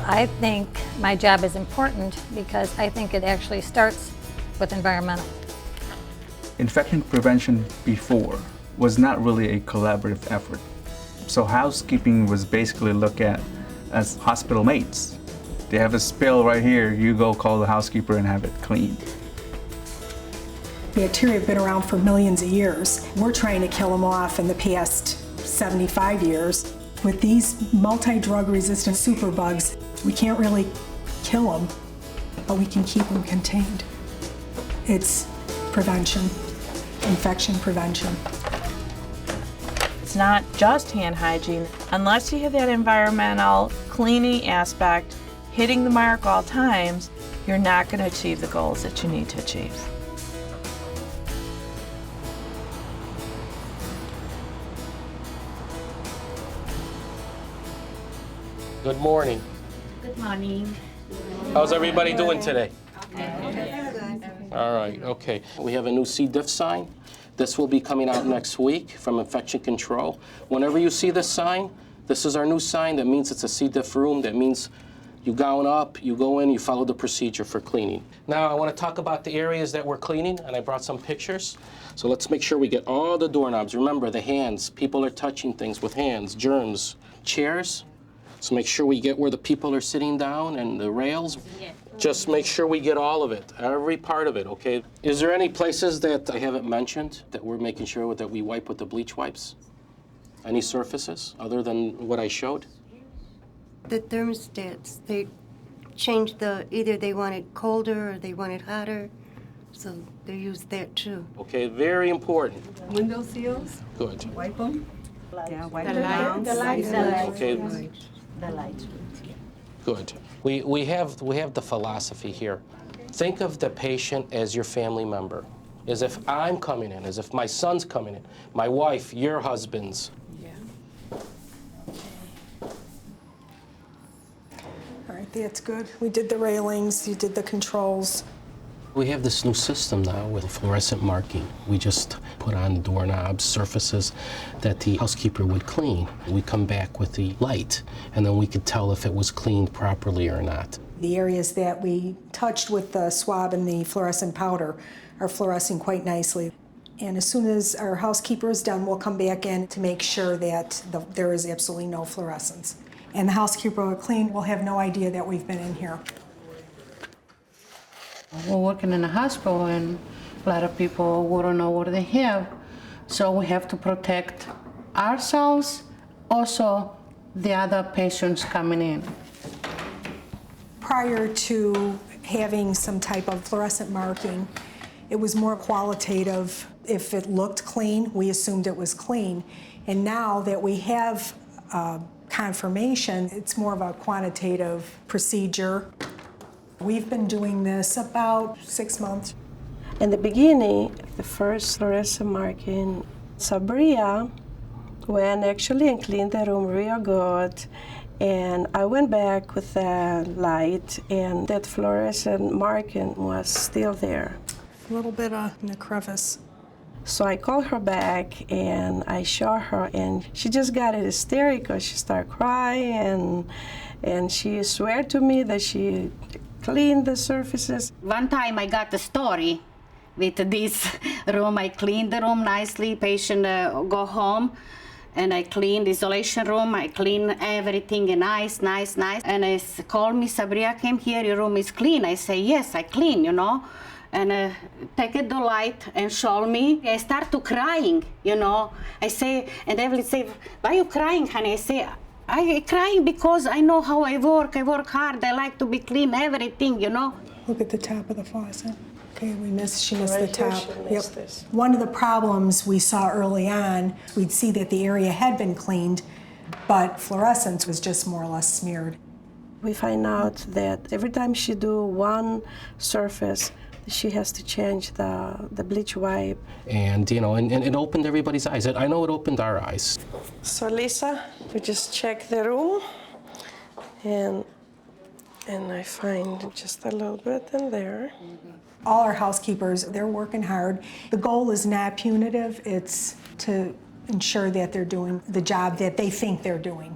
I think my job is important because I think it actually starts with environmental. Infection prevention before was not really a collaborative effort. So housekeeping was basically looked at as hospital mates. They have a spill right here, you go call the housekeeper and have it cleaned. Bacteria have been around for millions of years. We're trying to kill them off in the past 75 years. With these multi-drug resistant superbugs, we can't really kill them, but we can keep them contained. It's prevention, infection prevention. It's not just hand hygiene. Unless you have that environmental cleaning aspect hitting the mark all times, you're not going to achieve the goals that you need to achieve. Good morning. Good morning. How's everybody doing today? All right, okay. We have a new C. diff sign. This will be coming out next week from Infection Control. Whenever you see this sign, this is our new sign. That means it's a C. diff room. That means you gown up, you go in, you follow the procedure for cleaning. Now I want to talk about the areas that we're cleaning, and I brought some pictures. So let's make sure we get all the doorknobs. Remember, the hands. People are touching things with hands, germs. Chairs. So make sure we get where the people are sitting down and the rails. Yes. Just make sure we get all of it, every part of it, okay? Is there any places that I haven't mentioned that we're making sure that we wipe with the bleach wipes? Any surfaces other than what I showed? The thermostats, they changed either they want it colder or they want it hotter, so they use that too. Okay, very important. Window seals, Good. wipe them. Yeah, wipe The them light, down. the light, the light. Okay, The light. good. We have the philosophy here. Think of the patient as your family member, as if I'm coming in, as if my son's coming in, my wife, your husband's. All right, that's good. We did the railings, you did the controls. We have this new system now with fluorescent marking. We just put on doorknobs, surfaces that the housekeeper would clean. We come back with the light, and then we could tell if it was cleaned properly or not. The areas that we touched with the swab and the fluorescent powder are fluorescing quite nicely. And as soon as our housekeeper is done, we'll come back in to make sure that there is absolutely no fluorescence. And the housekeeper will clean, will have no idea that we've been in here. We're working in a hospital, and a lot of people wouldn't know what they have. So we have to protect ourselves, also the other patients coming in. Prior to having some type of fluorescent marking, it was more qualitative. If it looked clean, we assumed it was clean. And now that we have confirmation, it's more of a quantitative procedure. We've been doing this about 6 months. In the beginning, the first fluorescent marking, Sabria went actually and cleaned the room real good. And I went back with the light, and that fluorescent marking was still there. A little bit in the crevice. So I called her back and I showed her, and she just got hysterical. She started crying, and she swore to me that she cleaned the surfaces. One time I got the story with this room. I cleaned the room nicely. Patient go home, and I cleaned the isolation room. I clean everything nice. And called me, Sabria came here, your room is clean. I say, yes, I clean, you know. And take it the light and show me. I start to crying, you know. I say, and Evelyn say, why are you crying, honey? I say, I crying because I know how I work hard. I like to be clean, everything, you know. Look at the top of the faucet. Okay, she missed Right the top. here she missed this. One of the problems we saw early on, we'd see that the area had been cleaned, but fluorescence was just more or less smeared. We find out that every time she do one surface, she has to change the bleach wipe. And, you know, and it opened everybody's eyes. I know it opened our eyes. So Lisa, we just check the room, and I find just a little bit in there. All our housekeepers, they're working hard. The goal is not punitive, it's to ensure that they're doing the job that they think they're doing.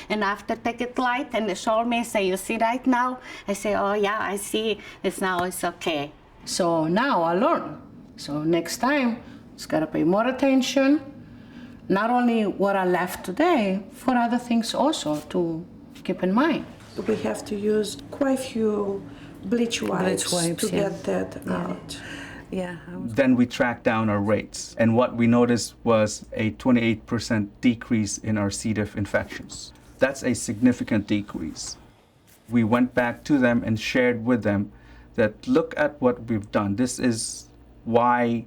And after take it light and they show me, say, you see right now? I say, oh yeah, I see. It's okay. So now I learn. So next time, just gotta pay more attention. Not only what I left today, for other things also to keep in mind. We have to use quite a few bleach wipes to get that out. Yeah. Then we tracked down our rates, and what we noticed was a 28% decrease in our C. diff infections. That's a significant decrease. We went back to them and shared with them that look at what we've done. This is why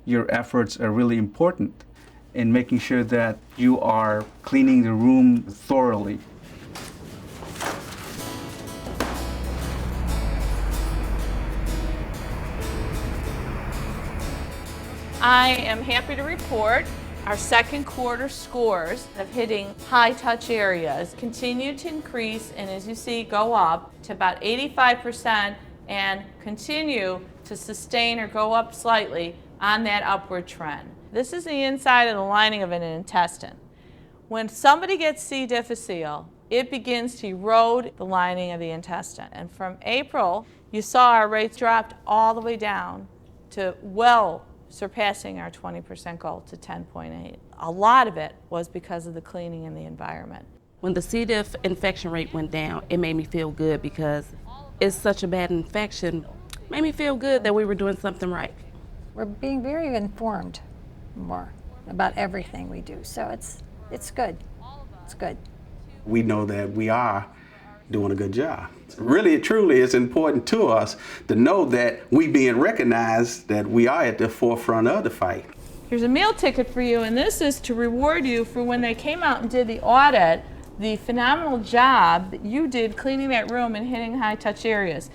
your efforts are really important in making sure that you are cleaning the room thoroughly. I am happy to report our second quarter scores of hitting high touch areas continue to increase, and as you see, go up to about 85% and continue to sustain or go up slightly on that upward trend. This is the inside of the lining of an intestine. When somebody gets C. difficile, it begins to erode the lining of the intestine. And from April, you saw our rates dropped all the way down to well surpassing our 20% goal to 10.8. A lot of it was because of the cleaning in the environment. When the C. diff infection rate went down, it made me feel good because it's such a bad infection. It made me feel good that we were doing something right. We're being very informed more about everything we do, so it's good. It's good. We know that we are doing a good job. Really, truly, it's important to us to know that we being recognized, that we are at the forefront of the fight. Here's a meal ticket for you, and this is to reward you for when they came out and did the audit, the phenomenal job that you did cleaning that room and hitting high touch areas.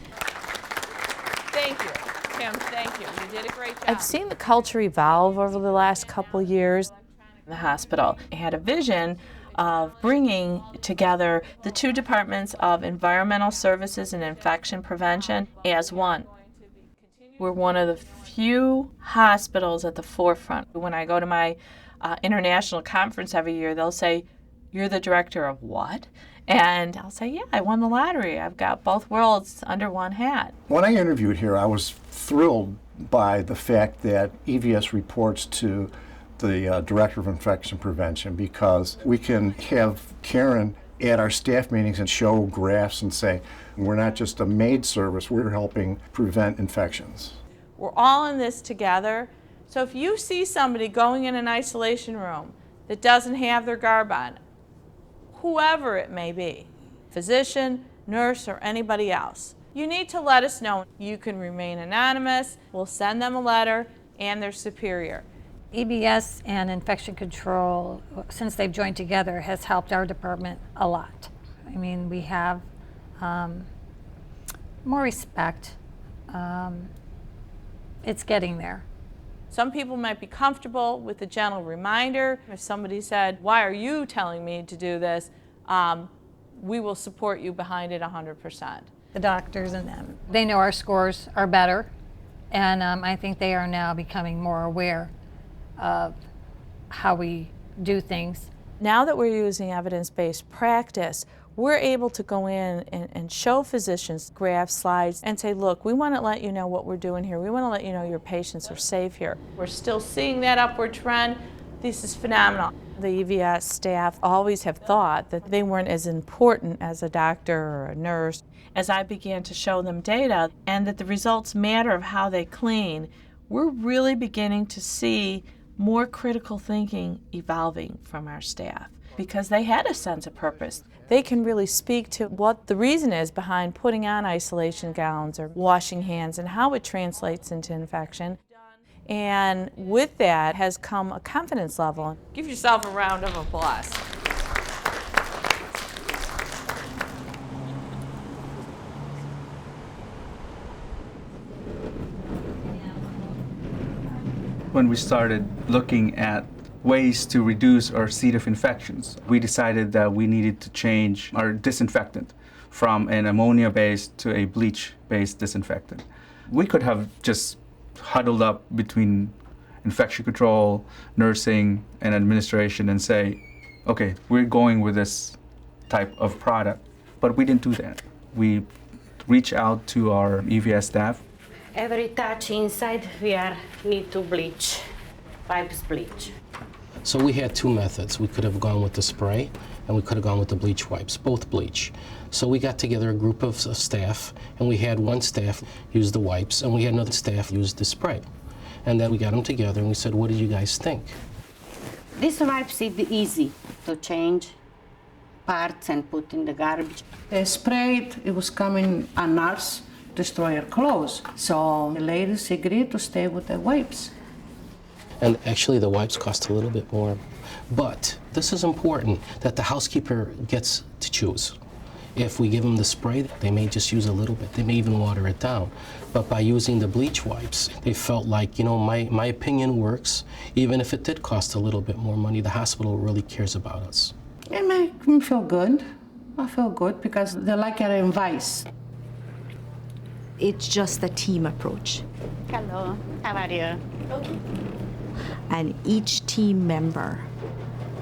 Thank you, Kim, thank you. You did a great job. I've seen the culture evolve over the last couple years. The hospital had a vision of bringing together the two departments of environmental services and infection prevention as one. We're one of the few hospitals at the forefront. When I go to my international conference every year, they'll say, "You're the director of what?" And I'll say, "Yeah, I won the lottery. I've got both worlds under one hat." When I interviewed here, I was thrilled by the fact that EVS reports to the Director of Infection Prevention, because we can have Karen at our staff meetings and show graphs and say, we're not just a Maid service, we're helping prevent infections. We're all in this together. So if you see somebody going in an isolation room that doesn't have their garb on, whoever it may be, physician, nurse, or anybody else, you need to let us know. You can remain anonymous. We'll send them a letter and their superior. EBS and infection control, since they've joined together, has helped our department a lot. I mean, we have more respect. It's getting there. Some people might be comfortable with a gentle reminder. If somebody said, "Why are you telling me to do this?" We will support you behind it 100%. The doctors and them, they know our scores are better, and I think they are now becoming more aware of how we do things. Now that we're using evidence-based practice, we're able to go in and show physicians graphs, slides, and say, look, we want to let you know what we're doing here. We want to let you know your patients are safe here. We're still seeing that upward trend. This is phenomenal. The EVS staff always have thought that they weren't as important as a doctor or a nurse. As I began to show them data and that the results matter of how they clean, we're really beginning to see more critical thinking evolving from our staff, because they had a sense of purpose. They can really speak to what the reason is behind putting on isolation gowns or washing hands and how it translates into infection. And with that has come a confidence level. Give yourself a round of applause. When we started looking at ways to reduce our C. diff infections, we decided that we needed to change our disinfectant from an ammonia-based to a bleach-based disinfectant. We could have just huddled up between infection control, nursing, and administration and say, okay, we're going with this type of product, but we didn't do that. We reach out to our EVS staff. Every touch inside, need to bleach, wipes bleach. So we had two methods. We could have gone with the spray, and we could have gone with the bleach wipes, both bleach. So we got together a group of staff, and we had one staff use the wipes, and we had another staff use the spray. And then we got them together, and we said, what do you guys think? This wipes is easy to change parts and put in the garbage. They sprayed, it was coming a nurse, destroy her clothes. So the ladies agreed to stay with the wipes. And actually the wipes cost a little bit more. But this is important, that the housekeeper gets to choose. If we give them the spray, they may just use a little bit. They may even water it down. But by using the bleach wipes, they felt like, you know, my opinion works. Even if it did cost a little bit more money, the hospital really cares about us. It made me feel good. I feel good because they like our advice. It's just a team approach. Hello, how are you? And each team member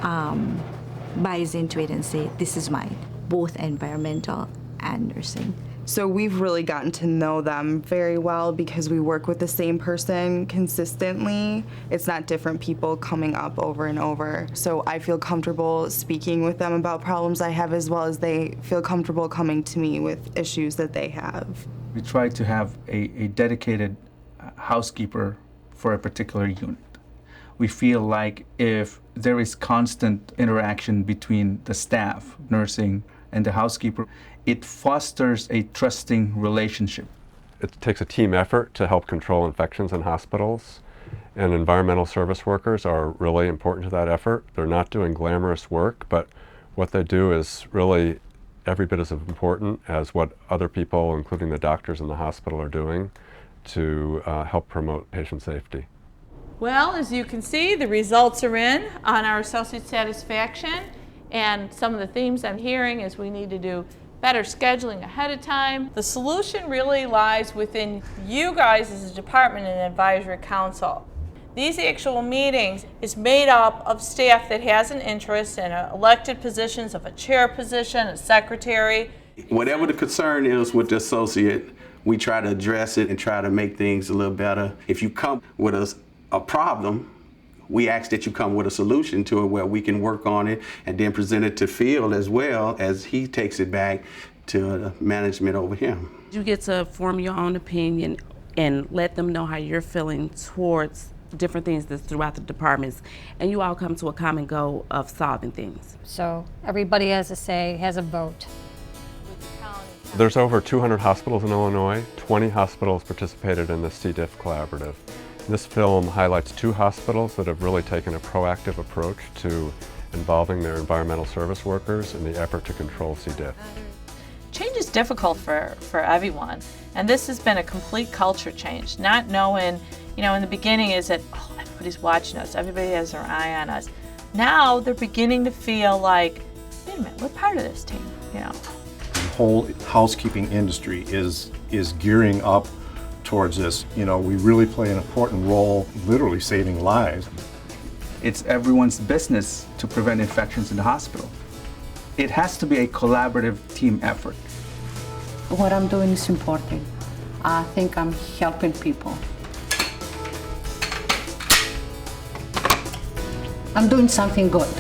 buys into it and say, this is mine, both environmental and nursing. So we've really gotten to know them very well because we work with the same person consistently. It's not different people coming up over and over. So I feel comfortable speaking with them about problems I have as well as they feel comfortable coming to me with issues that they have. We try to have a dedicated housekeeper for a particular unit. We feel like if there is constant interaction between the staff, nursing, and the housekeeper, it fosters a trusting relationship. It takes a team effort to help control infections in hospitals, and environmental service workers are really important to that effort. They're not doing glamorous work, but what they do is really every bit as important as what other people, including the doctors in the hospital, are doing to help promote patient safety. Well, as you can see, the results are in on our associate satisfaction, and some of the themes I'm hearing is we need to do better scheduling ahead of time. The solution really lies within you guys as a department and advisory council. These actual meetings is made up of staff that has an interest in elected positions of a chair position, a secretary. Whatever the concern is with the associate, we try to address it and try to make things a little better. If you come with a problem, we ask that you come with a solution to it where we can work on it and then present it to Phil as well as he takes it back to management over here. You get to form your own opinion and let them know how you're feeling towards different things that's throughout the departments, and you all come to a common goal of solving things. So everybody has a say, has a vote. There's over 200 hospitals in Illinois. 20 hospitals participated in the C. diff collaborative. This film highlights 2 hospitals that have really taken a proactive approach to involving their environmental service workers in the effort to control C. diff. Change is difficult for everyone, and this has been a complete culture change. Not knowing, you know, in the beginning is that, oh, everybody's watching us, everybody has their eye on us. Now they're beginning to feel like, wait a minute, we're part of this team, you know. The whole housekeeping industry is gearing up towards this. You know, we really play an important role, literally saving lives. It's everyone's business to prevent infections in the hospital. It has to be a collaborative team effort. What I'm doing is important. I think I'm helping people. I'm doing something good.